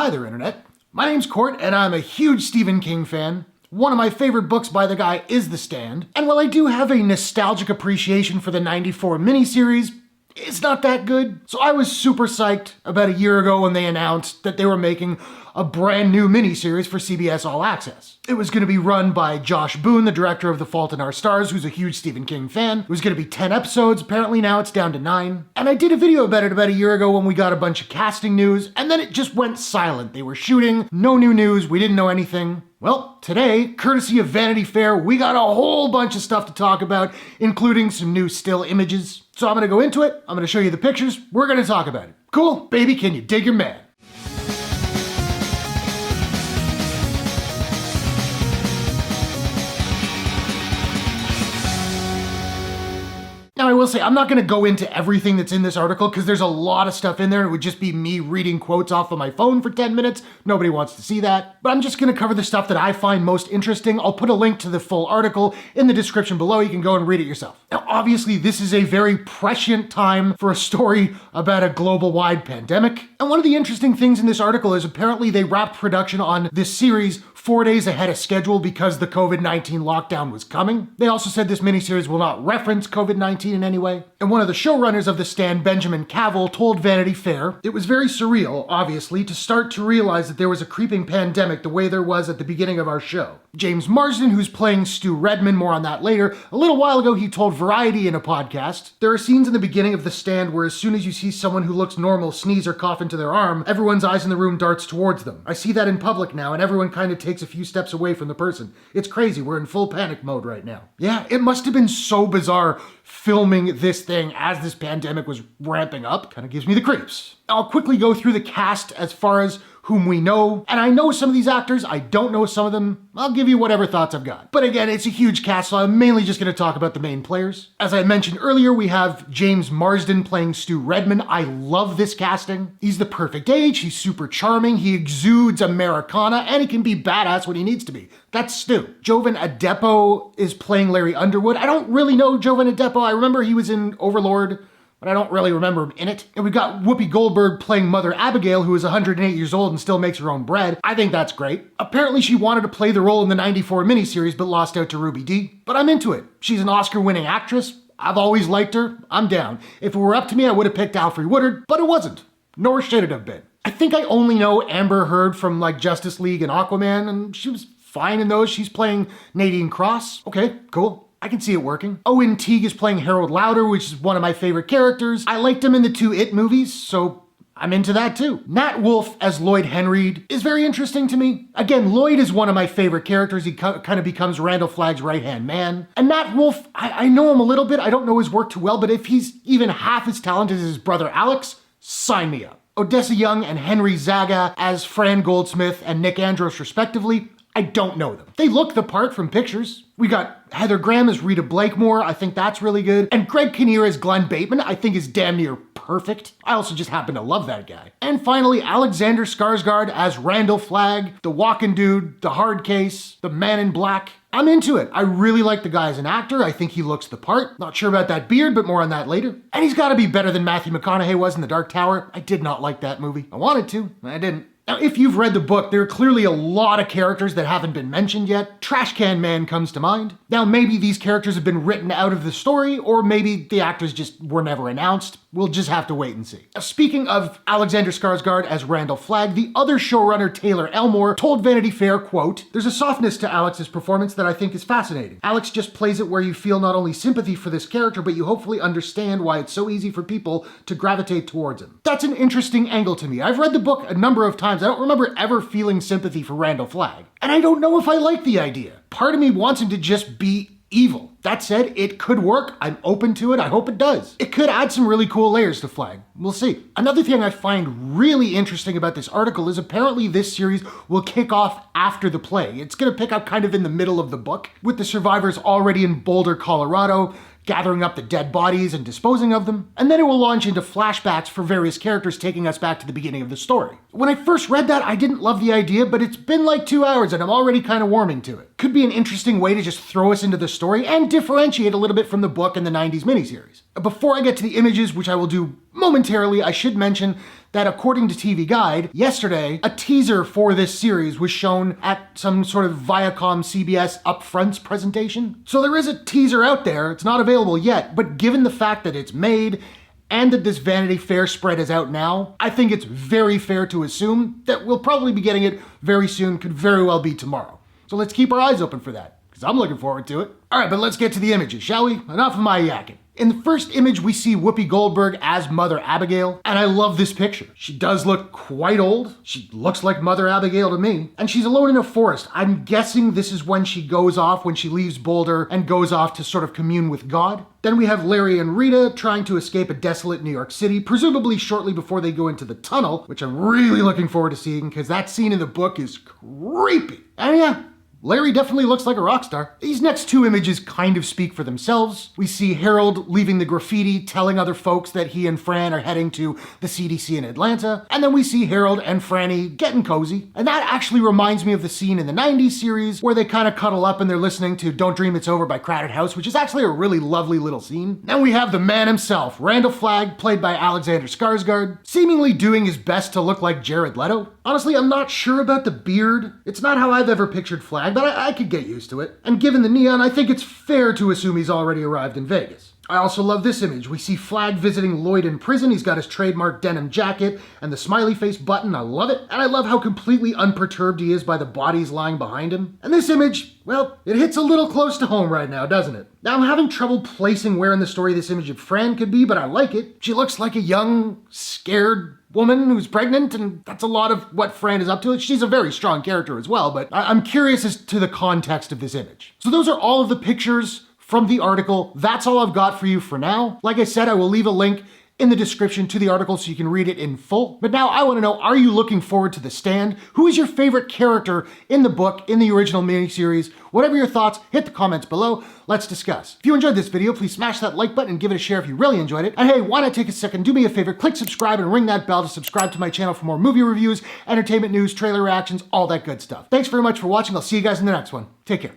Hi there, Internet. My name's Court, and I'm a huge Stephen King fan. One of my favorite books by the guy is The Stand. And while I do have a nostalgic appreciation for the '94 miniseries, it's not that good. So I was super psyched about a year ago when they announced that they were making a brand new miniseries for CBS All Access. It was going to be run by Josh Boone, the director of The Fault in Our Stars, who's a huge Stephen King fan. It was going to be 10 episodes. Apparently now it's down to 9. And I did a video about it about a year ago when we got a bunch of casting news, and then it just went silent. They were shooting, no new news, we didn't know anything. Well, today, courtesy of Vanity Fair, we got a whole bunch of stuff to talk about, including some new still images. So I'm going to go into it, I'm going to show you the pictures, we're going to talk about it. Cool? Baby, can you dig your man? Now, I will say, I'm not going to go into everything that's in this article because there's a lot of stuff in there and it would just be me reading quotes off of my phone for 10 minutes. Nobody wants to see that. But I'm just going to cover the stuff that I find most interesting. I'll put a link to the full article in the description below. You can go and read it yourself. Now, obviously, this is a very prescient time for a story about a global-wide pandemic. And one of the interesting things in this article is apparently they wrapped production on this series 4 days ahead of schedule because the COVID-19 lockdown was coming. They also said this miniseries will not reference COVID-19 in any way. And one of the showrunners of The Stand, Benjamin Cavill, told Vanity Fair, "It was very surreal, obviously, to start to realize that there was a creeping pandemic the way there was at the beginning of our show." James Marsden, who's playing Stu Redman, more on that later, a little while ago he told Variety in a podcast, "There are scenes in the beginning of The Stand where as soon as you see someone who looks normal sneeze or cough into their arm, everyone's eyes in the room darts towards them. I see that in public now, and everyone kind of takes a few steps away from the person. It's crazy, we're in full panic mode right now." Yeah, it must have been so bizarre filming this thing as this pandemic was ramping up. Kind of gives me the creeps. I'll quickly go through the cast as far as whom we know, and I know some of these actors, I don't know some of them. I'll give you whatever thoughts I've got. But again, it's a huge cast, so I'm mainly just going to talk about the main players. As I mentioned earlier, we have James Marsden playing Stu Redman. I love this casting. He's the perfect age, he's super charming, he exudes Americana, and he can be badass when he needs to be. That's Stu. Jovan Adepo is playing Larry Underwood. I don't really know Jovan Adepo. I remember he was in Overlord, but I don't really remember him in it. And we've got Whoopi Goldberg playing Mother Abigail, who is 108 years old and still makes her own bread. I think that's great. Apparently she wanted to play the role in the '94 miniseries, but lost out to Ruby Dee. But I'm into it. She's an Oscar-winning actress. I've always liked her. I'm down. If it were up to me, I would have picked Alfre Woodard, but it wasn't. Nor should it have been. I think I only know Amber Heard from like Justice League and Aquaman, and she was fine in those. She's playing Nadine Cross. Okay, cool. I can see it working. Owen Teague is playing Harold Lauder, which is one of my favorite characters. I liked him in the 2 It movies, so I'm into that too. Nat Wolff as Lloyd Henreid is very interesting to me. Again, Lloyd is one of my favorite characters. He kind of becomes Randall Flagg's right-hand man. And Nat Wolff, I know him a little bit. I don't know his work too well, but if he's even half as talented as his brother Alex, sign me up. Odessa Young and Henry Zaga as Fran Goldsmith and Nick Andros respectively. I don't know them. They look the part from pictures. We got Heather Graham as Rita Blakemore. I think that's really good. And Greg Kinnear as Glenn Bateman, I think is damn near perfect. I also just happen to love that guy. And finally, Alexander Skarsgård as Randall Flagg, the walking dude, the hard case, the man in black. I'm into it. I really like the guy as an actor. I think he looks the part. Not sure about that beard, but more on that later. And he's gotta be better than Matthew McConaughey was in The Dark Tower. I did not like that movie. I wanted to, I didn't. Now, if you've read the book, there are clearly a lot of characters that haven't been mentioned yet. Trash Can Man comes to mind. Now, maybe these characters have been written out of the story, or maybe the actors just were never announced. We'll just have to wait and see. Now, speaking of Alexander Skarsgård as Randall Flagg, the other showrunner, Taylor Elmore, told Vanity Fair, quote, "There's a softness to Alex's performance that I think is fascinating. Alex just plays it where you feel not only sympathy for this character, but you hopefully understand why it's so easy for people to gravitate towards him." That's an interesting angle to me. I've read the book a number of times. I don't remember ever feeling sympathy for Randall Flagg. And I don't know if I like the idea. Part of me wants him to just be evil. That said, it could work. I'm open to it. I hope it does. It could add some really cool layers to Flagg. We'll see. Another thing I find really interesting about this article is apparently this series will kick off after the play. It's going to pick up kind of in the middle of the book, with the survivors already in Boulder, Colorado, gathering up the dead bodies and disposing of them, and then it will launch into flashbacks for various characters taking us back to the beginning of the story. When I first read that, I didn't love the idea, but it's been like 2 hours and I'm already kind of warming to it. Could be an interesting way to just throw us into the story and differentiate a little bit from the book and the '90s miniseries. Before I get to the images, which I will do momentarily, I should mention that according to TV Guide, yesterday, a teaser for this series was shown at some sort of Viacom CBS Upfronts presentation. So there is a teaser out there. It's not available yet, but given the fact that it's made and that this Vanity Fair spread is out now, I think it's very fair to assume that we'll probably be getting it very soon, could very well be tomorrow. So let's keep our eyes open for that, because I'm looking forward to it. All right, but let's get to the images, shall we? Enough of my yakking. In the first image, we see Whoopi Goldberg as Mother Abigail, and I love this picture. She does look quite old. She looks like Mother Abigail to me, and she's alone in a forest. I'm guessing this is when she goes off, when she leaves Boulder and goes off to sort of commune with God. Then we have Larry and Rita trying to escape a desolate New York City, presumably shortly before they go into the tunnel, which I'm really looking forward to seeing because that scene in the book is creepy. And yeah, Larry definitely looks like a rock star. These next two images kind of speak for themselves. We see Harold leaving the graffiti, telling other folks that he and Fran are heading to the CDC in Atlanta. And then we see Harold and Franny getting cozy. And that actually reminds me of the scene in the 90s series where they kind of cuddle up and they're listening to Don't Dream It's Over by Crowded House, which is actually a really lovely little scene. Then we have the man himself, Randall Flagg, played by Alexander Skarsgård, seemingly doing his best to look like Jared Leto. Honestly, I'm not sure about the beard. It's not how I've ever pictured Flagg, but I could get used to it. And given the neon, I think it's fair to assume he's already arrived in Vegas. I also love this image. We see Flagg visiting Lloyd in prison. He's got his trademark denim jacket and the smiley face button. I love it. And I love how completely unperturbed he is by the bodies lying behind him. And this image, well, it hits a little close to home right now, doesn't it? Now, I'm having trouble placing where in the story this image of Fran could be, but I like it. She looks like a young, scared woman who's pregnant, and that's a lot of what Fran is up to. She's a very strong character as well, but I'm curious as to the context of this image. So those are all of the pictures from the article. That's all I've got for you for now. Like I said, I will leave a link in the description to the article so you can read it in full. But now I want to know, are you looking forward to The Stand? Who is your favorite character in the book, in the original miniseries? Whatever your thoughts, hit the comments below. Let's discuss. If you enjoyed this video, please smash that like button and give it a share if you really enjoyed it. And hey, why not take a second, do me a favor, click subscribe and ring that bell to subscribe to my channel for more movie reviews, entertainment news, trailer reactions, all that good stuff. Thanks very much for watching. I'll see you guys in the next one. Take care.